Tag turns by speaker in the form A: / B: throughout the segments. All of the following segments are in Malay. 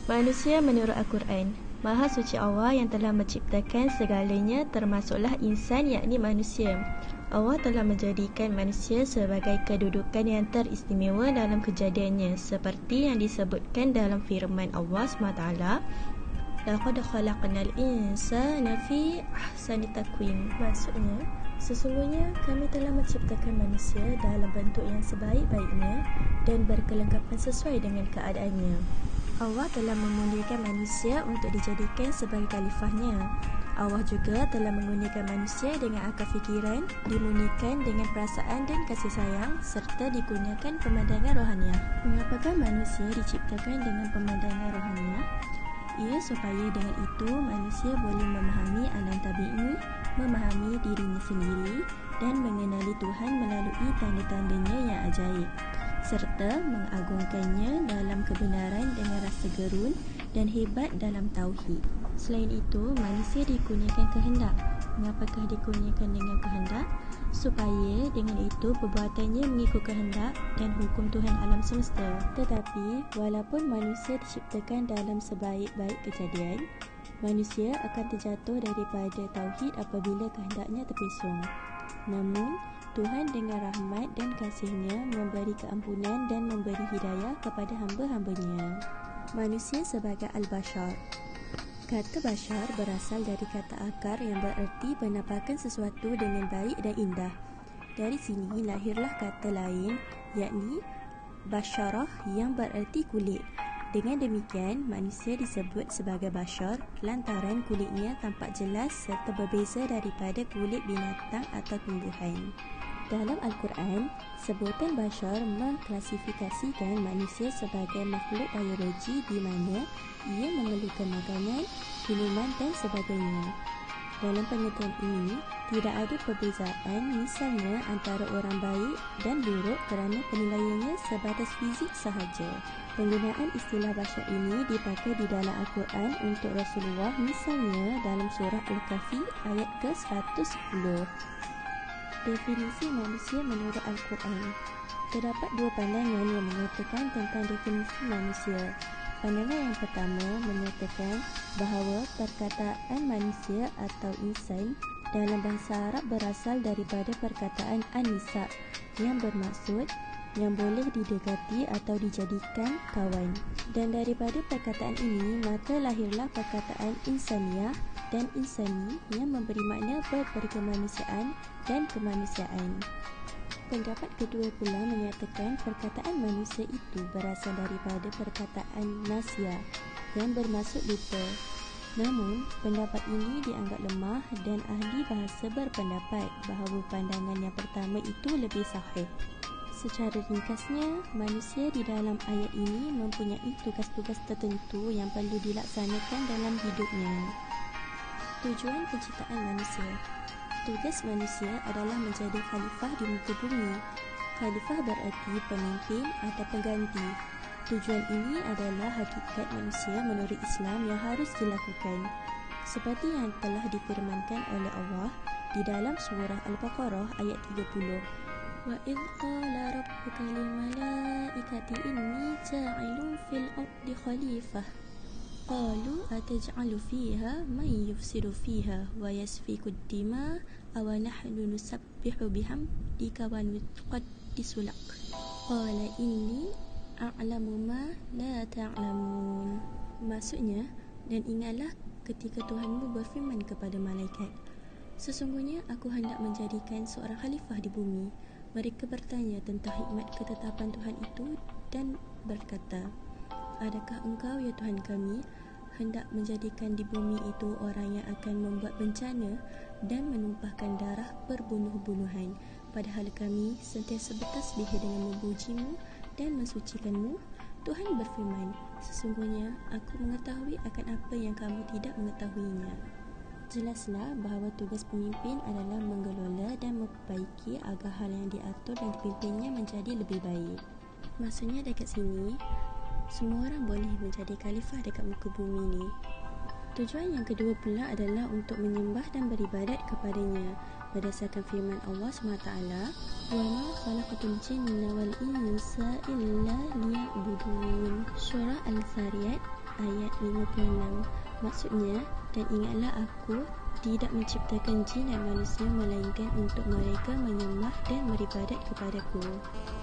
A: Manusia menurut Al-Quran, Maha Suci Allah yang telah menciptakan segalanya termasuklah insan yakni manusia. Allah telah menjadikan manusia sebagai kedudukan yang teristimewa dalam kejadiannya seperti yang disebutkan dalam firman Allah SWT, Laqad khalaqnal insana fi ahsani taqwim. Maksudnya, sesungguhnya kami telah menciptakan manusia dalam bentuk yang sebaik-baiknya dan berkelengkapan sesuai dengan keadaannya. Allah telah memuliakan manusia untuk dijadikan sebagai khalifahnya. Allah juga telah menggunakan manusia dengan akal fikiran, dimurnikan dengan perasaan dan kasih sayang, serta digunakan pemandangan rohaniah. Mengapakah manusia diciptakan dengan pemandangan rohaniah? Ia supaya dengan itu manusia boleh memahami alam tabi'i, memahami dirinya sendiri dan mengenali Tuhan melalui tanda-tandanya yang ajaib, serta mengagungkannya dalam kebenaran dengan rasa gerun dan hebat dalam tauhid. Selain itu, manusia dikurniakan kehendak. Mengapakah dikurniakan dengan kehendak? Supaya dengan itu perbuatannya mengikut kehendak dan hukum Tuhan alam semesta. Tetapi, walaupun manusia diciptakan dalam sebaik-baik kejadian, manusia akan terjatuh daripada tauhid apabila kehendaknya terpesong. Namun, Tuhan dengan rahmat dan kasih-Nya memberi keampunan dan memberi hidayah kepada hamba-hambanya. Manusia sebagai al-bashar. Kata bashar berasal dari kata akar yang bererti penampakan sesuatu dengan baik dan indah. Dari sini lahirlah kata lain, yakni basyarah yang bererti kulit. Dengan demikian, manusia disebut sebagai bashar lantaran kulitnya tampak jelas serta berbeza daripada kulit binatang atau tumbuhan. Dalam Al-Quran, sebutan bashar mengklasifikasikan manusia sebagai makhluk biologi di mana ia memerlukan makanan, minuman dan sebagainya. Dalam pengertian ini, tidak ada perbezaan misalnya antara orang baik dan buruk kerana penilaiannya sebatas fizik sahaja. Penggunaan istilah bashar ini dipakai di dalam Al-Quran untuk Rasulullah, misalnya dalam surah Al-Kahfi ayat ke-110. Definisi manusia menurut Al-Quran. Terdapat dua pandangan yang mengatakan tentang definisi manusia. Pandangan yang pertama menyatakan bahawa perkataan manusia atau insan dalam bahasa Arab berasal daripada perkataan an-nisa yang bermaksud yang boleh didekati atau dijadikan kawan. Dan daripada perkataan ini, maka lahirlah perkataan insaniyah dan insani yang memberi makna berperkemanusiaan dan kemanusiaan. Pendapat kedua pula menyatakan perkataan manusia itu berasal daripada perkataan nasia yang bermaksud lupa. Namun, pendapat ini dianggap lemah dan ahli bahasa berpendapat bahawa pandangan yang pertama itu lebih sahih. Secara ringkasnya, manusia di dalam ayat ini mempunyai tugas-tugas tertentu yang perlu dilaksanakan dalam hidupnya. Tujuan penciptaan manusia. Tugas manusia adalah menjadi khalifah di muka bumi. Khalifah berarti pemimpin atau pengganti. Tujuan ini adalah hakikat manusia menurut Islam yang harus dilakukan. Seperti yang telah difirmankan oleh Allah di dalam surah Al-Baqarah ayat 30. وَإِذْ قَالَ رَبُّكَ لِلْمَلَائِكَةِ إِنِّي جَاعِلٌ فِي الْأَرْضِ خَلِيفَةً قَالُوا أَتَجْعَلُ فِيهَا مَن يُفْسِدُ فِيهَا وَيَسْفِكُ الدِّمَاءَ وَنَحْنُ نُسَبِّحُ بِحَمْدِكَ وَنُقَدِّسُ لَكَ قَالَ إِنِّي أَعْلَمُ مَا لَا تَعْلَمُونَ. Maksudnya, dan ingatlah ketika Tuhanmu berfirman kepada malaikat, sesungguhnya aku hendak menjadikan seorang khalifah di bumi. Mereka bertanya tentang hikmat ketetapan Tuhan itu dan berkata, adakah engkau, ya Tuhan kami, hendak menjadikan di bumi itu orang yang akan membuat bencana dan menumpahkan darah berbunuh-bunuhan, padahal kami sentiasa bertasbih dengan memujimu dan mensucikanmu? Tuhan berfirman, sesungguhnya aku mengetahui akan apa yang kamu tidak mengetahuinya. Jelaslah bahawa tugas pemimpin adalah mengelola dan memperbaiki agar hal yang diatur dan dipimpinnya menjadi lebih baik. Maksudnya dekat sini, semua orang boleh menjadi khalifah dekat muka bumi ni. Tujuan yang kedua pula adalah untuk menyembah dan beribadat kepadanya berdasarkan firman Allah SWT, وَمَا خَلَقْتُ الْجِنَّ وَالْإِنسَ إِلَّا لِيَعْبُدُونَ. Surah Al-Zariyat ayat 56. Maksudnya, dan ingatlah aku tidak menciptakan jin dan manusia melainkan untuk mereka menyembah dan beribadat kepadaku.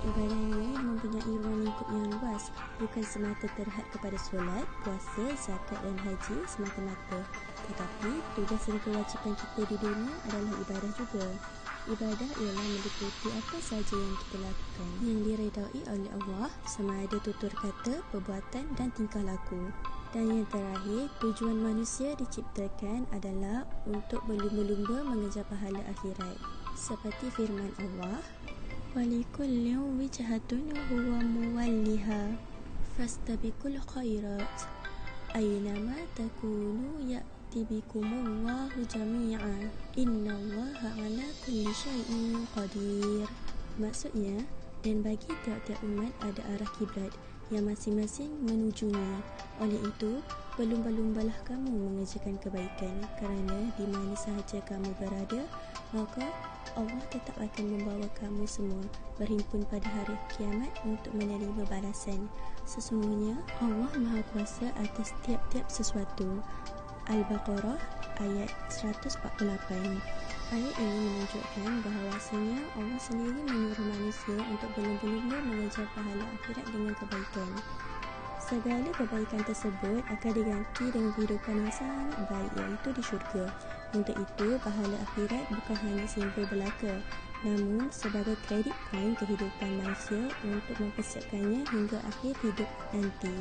A: Ibadah ini mempunyai ruang lingkup yang luas, bukan semata terhad kepada solat, puasa, zakat dan haji semata-mata. Tetapi tugas dan kewajipan kita di dunia adalah ibadah juga. Ibadah ialah meliputi apa sahaja yang kita lakukan yang diredai oleh Allah, sama ada tutur kata, perbuatan dan tingkah laku. Dan yang terakhir, tujuan manusia diciptakan adalah untuk berlumba-lumba mengejar pahala akhirat. Seperti firman Allah, وَلِكُلٍّ وِجْهَةٌ هُوَ مُوَلِّهَا فَاسْتَبِقُوا الْخَيْرَاتِ أَيْنَمَا تَكُونُوا يَأْتِ بِكُمُ اللَّهُ جَمِيعًا إِنَّ اللَّهَ عَلَى كُلِّ شَيْءٍ قَدِيرٌ. Maksudnya, dan bagi tiap-tiap umat ada arah kiblat yang masing-masing menujunya. Oleh itu, berlumba-lumbalah kamu mengerjakan kebaikan, kerana di mana sahaja kamu berada, maka Allah tetap akan membawa kamu semua berhimpun pada hari kiamat untuk menerima balasan. Sesungguhnya Allah Maha Kuasa atas tiap-tiap sesuatu. Al-Baqarah ayat 148. Ayat ini menunjukkan bahawasanya Allah sendiri menyuruh manusia untuk berlumba-lumba mengejar pahala akhirat dengan kebaikan. Segala kebaikan tersebut akan diganti dengan kehidupan yang sangat baik, iaitu di syurga. Untuk itu, pahala akhirat bukan hanya simbol belaka, namun sebagai kredit poin kehidupan manusia untuk mempersiapkannya hingga akhir hidup nanti.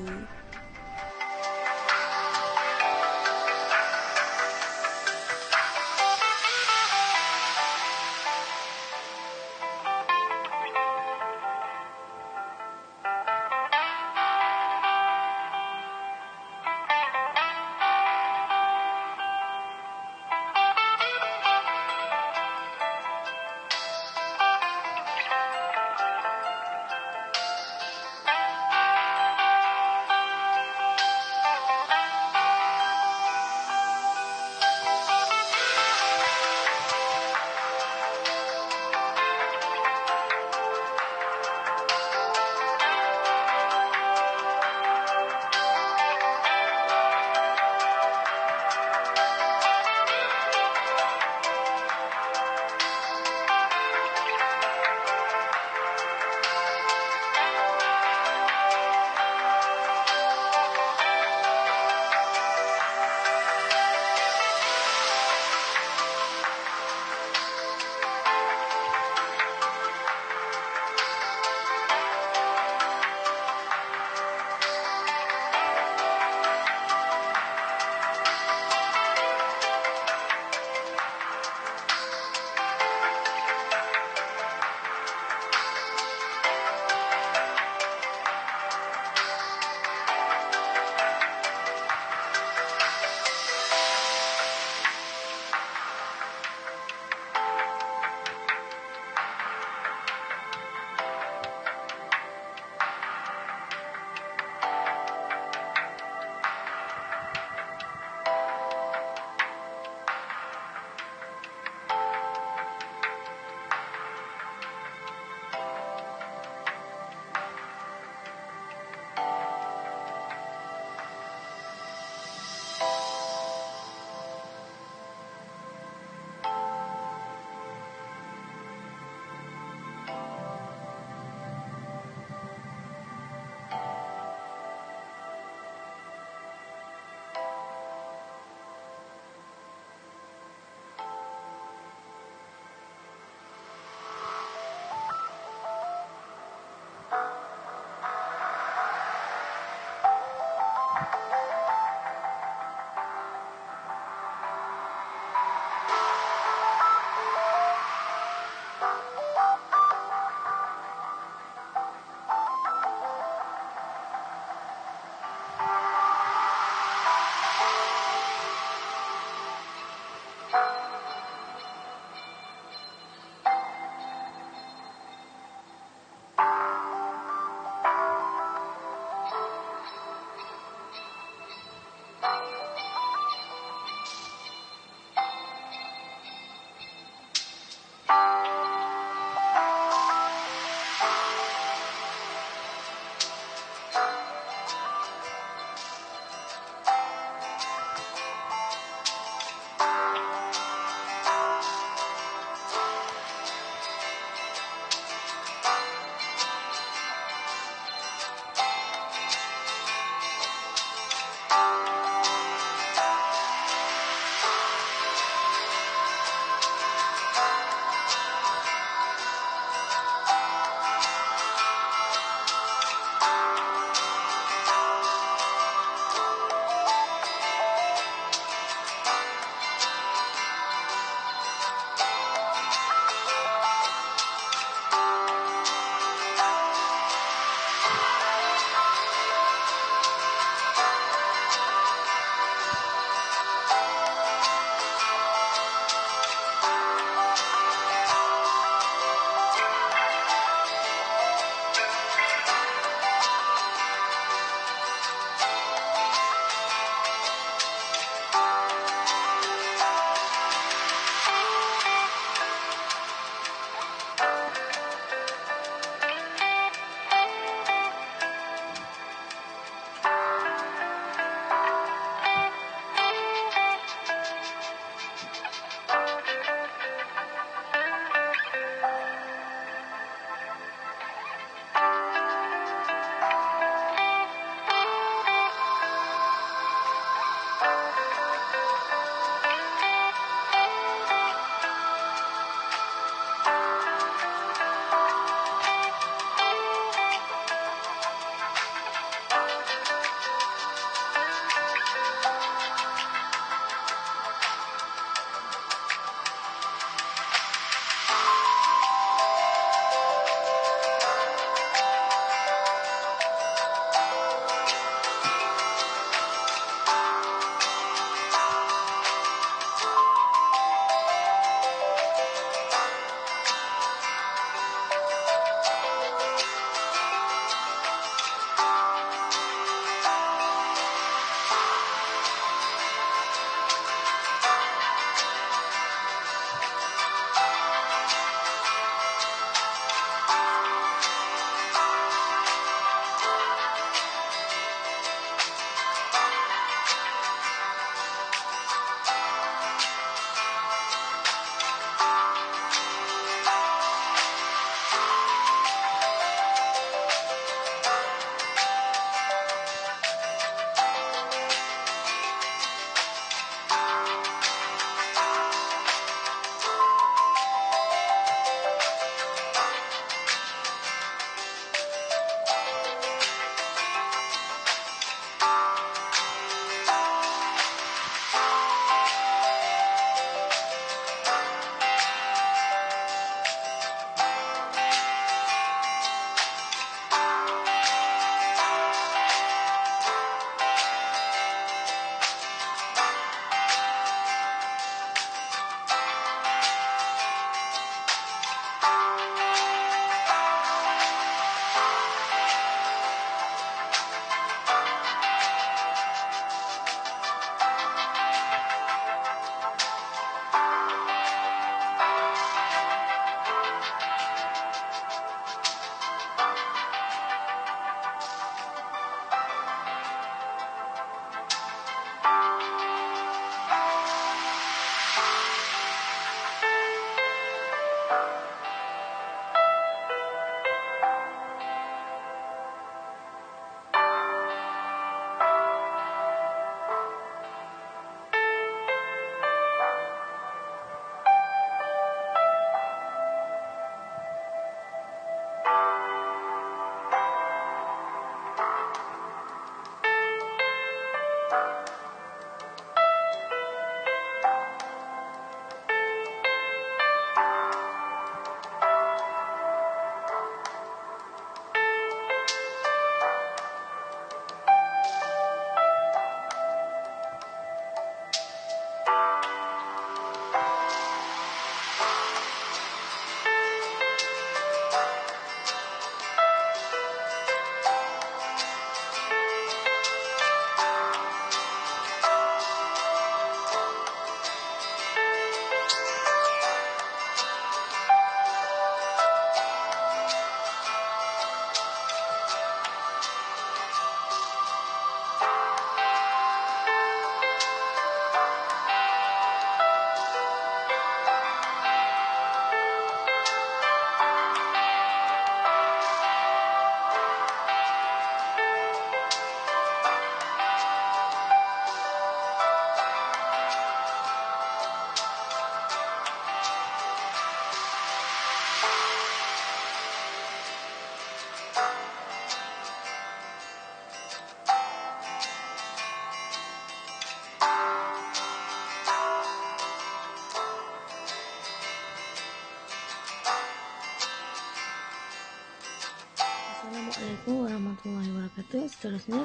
B: Assalamualaikum warahmatullahi wabarakatuh. Seterusnya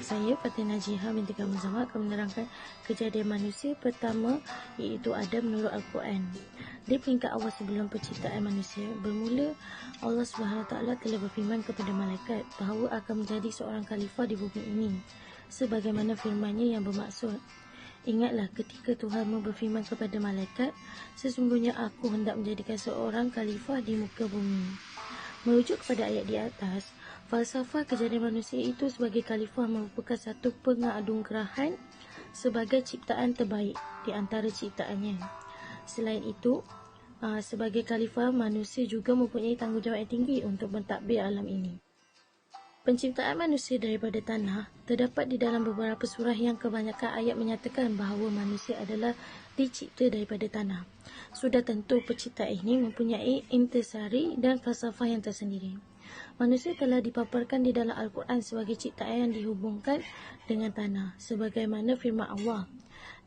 B: saya Fatin Najihah binti Kamuzama akan menerangkan kejadian manusia pertama, iaitu Adam menurut Al-Quran. Di peringkat awal sebelum penciptaan manusia, bermula Allah SWT telah berfirman kepada malaikat bahawa akan menjadi seorang khalifah di bumi ini, sebagaimana firman-Nya yang bermaksud, ingatlah ketika Tuhanmu berfirman kepada malaikat, sesungguhnya aku hendak menjadikan seorang khalifah di muka bumi. Merujuk kepada ayat di atas, falsafah kejadian manusia itu sebagai khalifah merupakan satu penganugerahan sebagai ciptaan terbaik di antara ciptaannya. Selain itu, sebagai khalifah, manusia juga mempunyai tanggungjawab yang tinggi untuk mentadbir alam ini. Penciptaan manusia daripada tanah terdapat di dalam beberapa surah yang kebanyakan ayat menyatakan bahawa manusia adalah dicipta daripada tanah. Sudah tentu penciptaan ini mempunyai intisari dan falsafah yang tersendiri. Manusia telah dipaparkan di dalam Al-Quran sebagai ciptaan yang dihubungkan dengan tanah, sebagaimana firman Allah.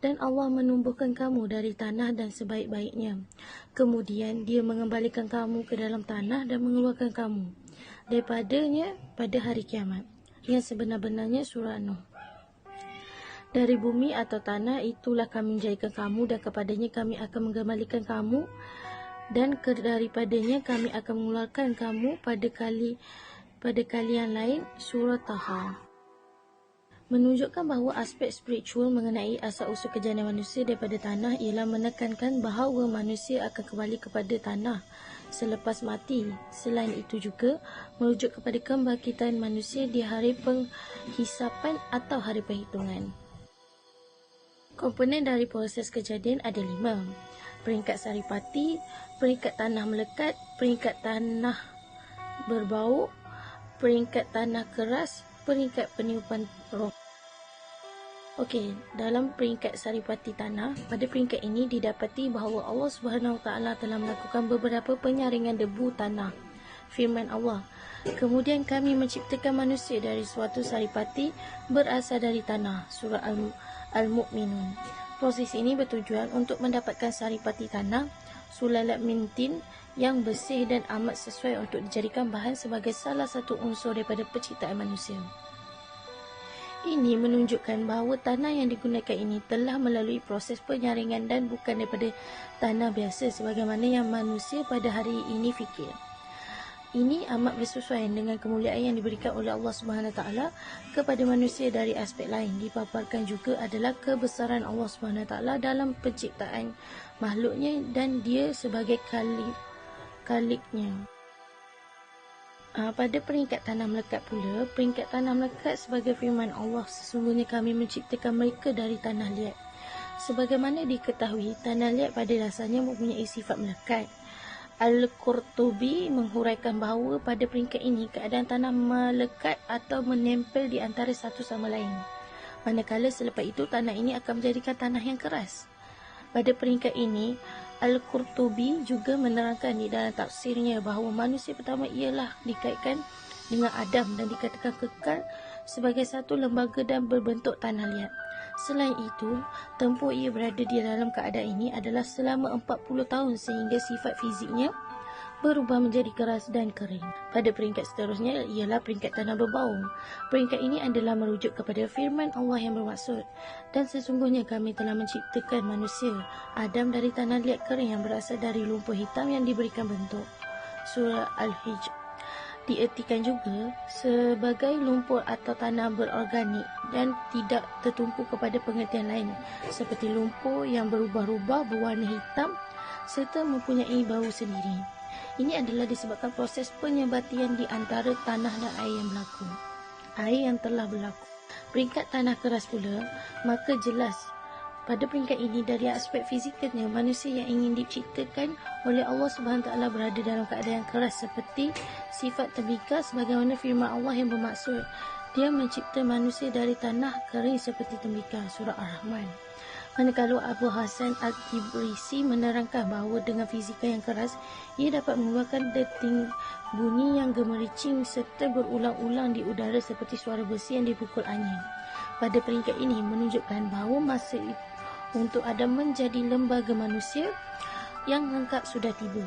B: Dan Allah menumbuhkan kamu dari tanah dan sebaik-baiknya. Kemudian dia mengembalikan kamu ke dalam tanah dan mengeluarkan kamu daripadanya pada hari kiamat. Yang sebenar-benarnya surah Nuh. Dari bumi atau tanah itulah kami menjadikan kamu, dan kepadanya kami akan mengembalikan kamu, dan daripadanya kami akan mengeluarkan kamu pada kali yang lain. Surah Taha menunjukkan bahawa aspek spiritual mengenai asal-usul kejadian manusia daripada tanah ialah menekankan bahawa manusia akan kembali kepada tanah selepas mati. Selain itu juga merujuk kepada kebangkitan manusia di hari penghisapan atau hari perhitungan. Komponen dari proses kejadian ada 5. Peringkat saripati, peringkat tanah melekat, peringkat tanah berbau, peringkat tanah keras, peringkat peniupan roh. Okey, dalam peringkat saripati tanah, pada peringkat ini didapati bahawa Allah SWT telah melakukan beberapa penyaringan debu tanah. Firman Allah, kemudian kami menciptakan manusia dari suatu saripati berasal dari tanah. Surah Al-Mu'minun. Proses ini bertujuan untuk mendapatkan saripati tanah, sulalat min tin yang bersih dan amat sesuai untuk dijadikan bahan sebagai salah satu unsur daripada penciptaan manusia. Ini menunjukkan bahawa tanah yang digunakan ini telah melalui proses penyaringan dan bukan daripada tanah biasa sebagaimana yang manusia pada hari ini fikir. Ini amat bersesuaian dengan kemuliaan yang diberikan oleh Allah SWT kepada manusia dari aspek lain. Dipaparkan juga adalah kebesaran Allah SWT dalam penciptaan makhluknya dan dia sebagai khaliknya. Pada peringkat tanah melekat pula, peringkat tanah melekat sebagai firman Allah, sesungguhnya kami menciptakan mereka dari tanah liat. Sebagaimana diketahui, tanah liat pada dasarnya mempunyai sifat melekat. Al-Qurtubi menghuraikan bahawa pada peringkat ini keadaan tanah melekat atau menempel di antara satu sama lain, manakala selepas itu tanah ini akan menjadikan tanah yang keras. Pada peringkat ini, Al-Qurtubi juga menerangkan di dalam tafsirnya bahawa manusia pertama ialah dikaitkan dengan Adam dan dikatakan kekal sebagai satu lembaga dan berbentuk tanah liat. Selain itu, tempoh ia berada di dalam keadaan ini adalah selama 40 tahun sehingga sifat fiziknya berubah menjadi keras dan kering. Pada peringkat seterusnya ialah peringkat tanah berbau. Peringkat ini adalah merujuk kepada firman Allah yang bermaksud, dan sesungguhnya kami telah menciptakan manusia, Adam, dari tanah liat kering yang berasal dari lumpur hitam yang diberikan bentuk. Surah Al-Hijr. Diertikan juga sebagai lumpur atau tanah berorganik dan tidak tertumpu kepada pengertian lain seperti lumpur yang berubah-ubah berwarna hitam serta mempunyai bau sendiri. Ini adalah disebabkan proses penyebatian di antara tanah dan air yang telah berlaku. Peringkat tanah keras pula, maka jelas pada peringkat ini dari aspek fizikalnya manusia yang ingin diciptakan oleh Allah SWT berada dalam keadaan keras seperti sifat tembikar sebagaimana firman Allah yang bermaksud, dia mencipta manusia dari tanah kering seperti tembikar. Surah Ar-Rahman. Manakala Abu Hasan Al-Tibrisi menerangkan bahawa dengan fizikal yang keras ia dapat mengeluarkan deting bunyi yang gemericing serta berulang-ulang di udara seperti suara besi yang dipukul angin. Pada peringkat ini menunjukkan bahawa masa untuk Adam menjadi lembaga manusia yang lengkap sudah tiba.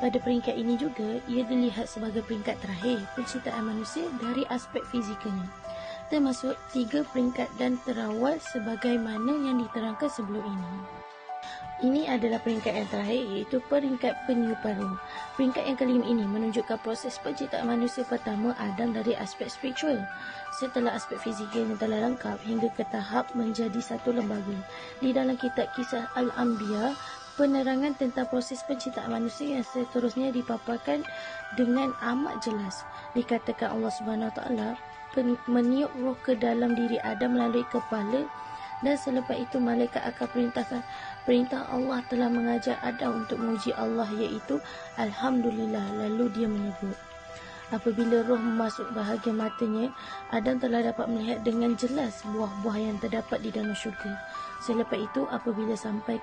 B: Pada peringkat ini juga, ia dilihat sebagai peringkat terakhir penciptaan manusia dari aspek fizikalnya, termasuk 3 peringkat dan terawal sebagaimana yang diterangkan sebelum ini. Ini adalah peringkat yang terakhir, iaitu peringkat peniupan roh. Peringkat yang kelima ini menunjukkan proses penciptaan manusia pertama Adam dari aspek spiritual, setelah aspek fizikal yang telah lengkap hingga ke tahap menjadi satu lembaga. Di dalam kitab Kisah Al-Anbiya, penerangan tentang proses penciptaan manusia yang seterusnya dipaparkan dengan amat jelas. Dikatakan Allah Subhanahu Wa Taala meniup roh ke dalam diri Adam melalui kepala, dan selepas itu malaikat akan perintah Allah telah mengajar Adam untuk memuji Allah, iaitu Alhamdulillah. Lalu dia menyebut, apabila roh masuk bahagian matanya, Adam telah dapat melihat dengan jelas buah-buah yang terdapat di dalam syurga. Selepas itu apabila sampai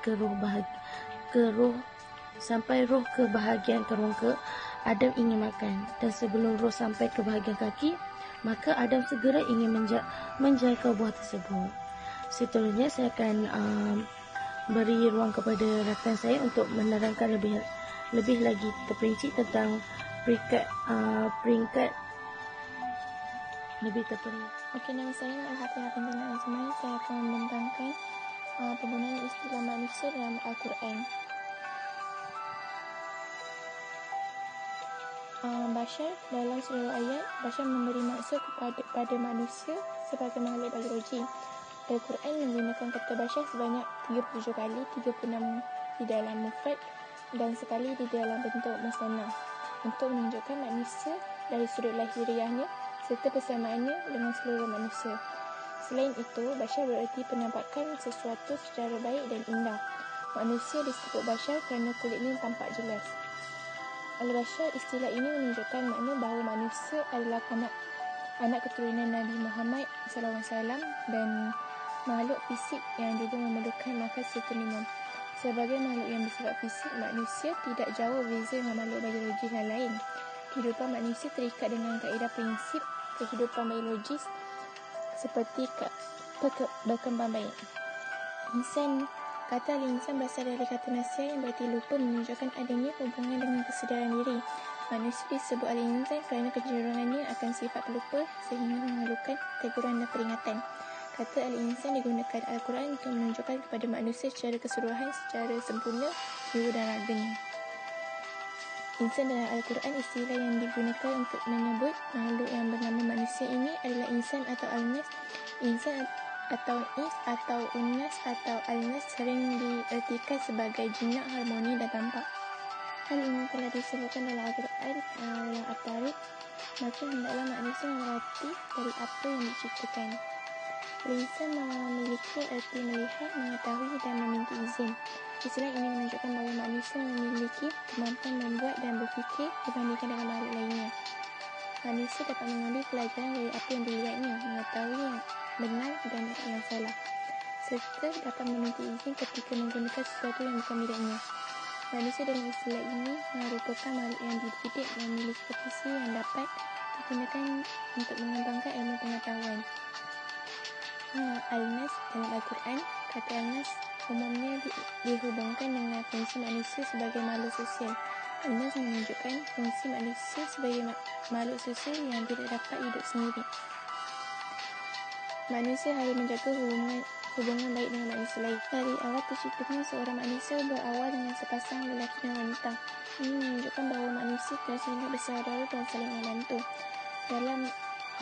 B: roh ke bahagian kerongka, Adam ingin makan, dan sebelum roh sampai ke bahagian kaki, maka Adam segera ingin menjangkau buah tersebut. Seterusnya saya akan beri ruang kepada rakan saya untuk menerangkan lebih lagi terperinci tentang peringkat lebih terperinci.
A: Okey, nama saya Al-Hafizah binti Azmai. Saya akan membentangkan penggunaan istilah manusia dalam Al-Quran. Bashar, dalam seluruh ayat, Bashar memberi maksud kepada manusia sebagai makhluk biologi. Al-Quran menggunakan kata Bashar sebanyak 37 kali, 36 di dalam mufrad dan sekali di dalam bentuk musanna, untuk menunjukkan manusia dari sudut lahiriahnya serta persamaannya dengan seluruh manusia. Selain itu, Bashar bererti penampakan sesuatu secara baik dan indah. Manusia disebut Bashar kerana kulitnya tampak jelas. Al-Bashar, istilah ini menunjukkan makna bahawa manusia adalah anak keturunan Nabi Muhammad SAW dan makhluk fisik yang juga memerlukan makan serta minum. Sebagai makhluk yang bersifat fisik, manusia tidak jauh berbeza dengan makhluk biologi yang lain. Kehidupan manusia terikat dengan kaedah prinsip kehidupan biologis seperti berkembang baik. Kata al-insan berasal dari kata nasiah yang berarti lupa, menunjukkan adanya hubungan dengan kesedaran diri. Manusia disebut al-insan kerana kecenderungannya akan sifat pelupa sehingga memerlukan teguran dan peringatan. Kata al-insan digunakan Al-Quran untuk menunjukkan kepada manusia secara keseluruhan, secara sempurna jiwa dan raganya. Insan dalam Al-Quran istilah yang digunakan untuk menyebut makhluk yang bernama manusia ini adalah insan atau al-nas. Insan atau is atau unnas atau al-nas sering diertikan sebagai jinak harmoni dan tampak. Hal ini telah disebutkan dalam Al-Quran yang At-Tariq, maka hendaklah manusia mengerti dari apa yang diciptakan. Insan memiliki erti melihat, mengetahui dan meminta izin. Istilah ini menunjukkan bahawa manusia memiliki kemampuan membuat dan berfikir dibandingkan dengan makhluk lainnya. Manusia dapat mengambil pelajaran dari apa yang dilihatnya, mengetahui yang benar dan yang salah, serta dapat meminta izin ketika menggunakan sesuatu yang bukan miliknya. Manusia dalam istilah ini merupakan makhluk yang dididik dan memiliki profesi yang dapat digunakan untuk mengembangkan ilmu pengetahuan. Al-Nas dalam Al-Quran, kata Al-Nas umumnya dihubungkan dengan fungsi manusia sebagai makhluk sosial. Al-Nas menunjukkan fungsi manusia sebagai makhluk sosial yang tidak dapat hidup sendiri. Manusia harus menjaga hubungan baik dengan manusia lain. Dari awal terciptanya seorang manusia berawal dengan sepasang lelaki dan wanita. Ini menunjukkan bahawa manusia tersedia bersaudara dan saling membantu. Dalam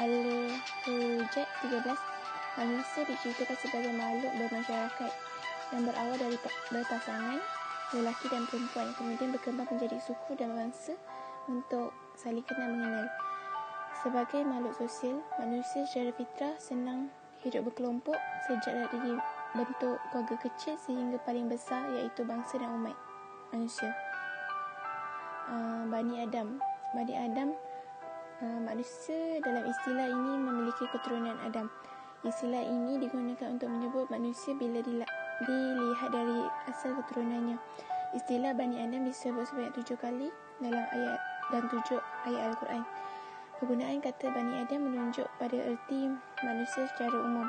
A: Al-Hujjat 13, manusia diciptakan sebagai makhluk bermasyarakat yang berawal dari berpasangan lelaki dan perempuan, kemudian berkembang menjadi suku dan bangsa untuk saling kenal mengenal. Sebagai makhluk sosial, manusia secara fitrah senang hidup berkelompok sejak dari bentuk keluarga kecil sehingga paling besar, iaitu bangsa dan umat manusia. Bani Adam, manusia dalam istilah ini memiliki keturunan Adam. Istilah ini digunakan untuk menyebut manusia bila dilihat dari asal keturunannya. Istilah Bani Adam disebut sebanyak 7 kali dalam ayat dan 7 ayat Al-Quran. Penggunaan kata Bani Adam menunjuk pada erti manusia secara umum.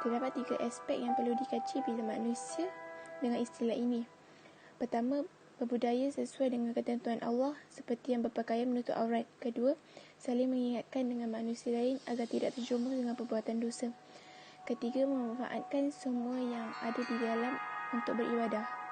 A: Terdapat 3 aspek yang perlu dikaji bila manusia dengan istilah ini. Pertama,
C: berbudaya sesuai dengan ketentuan Allah seperti yang berpakaian menutup aurat. Kedua, saling mengingatkan dengan manusia lain agar tidak terjerumus dengan perbuatan dosa. Ketiga, memanfaatkan semua yang ada di dalam untuk beribadah.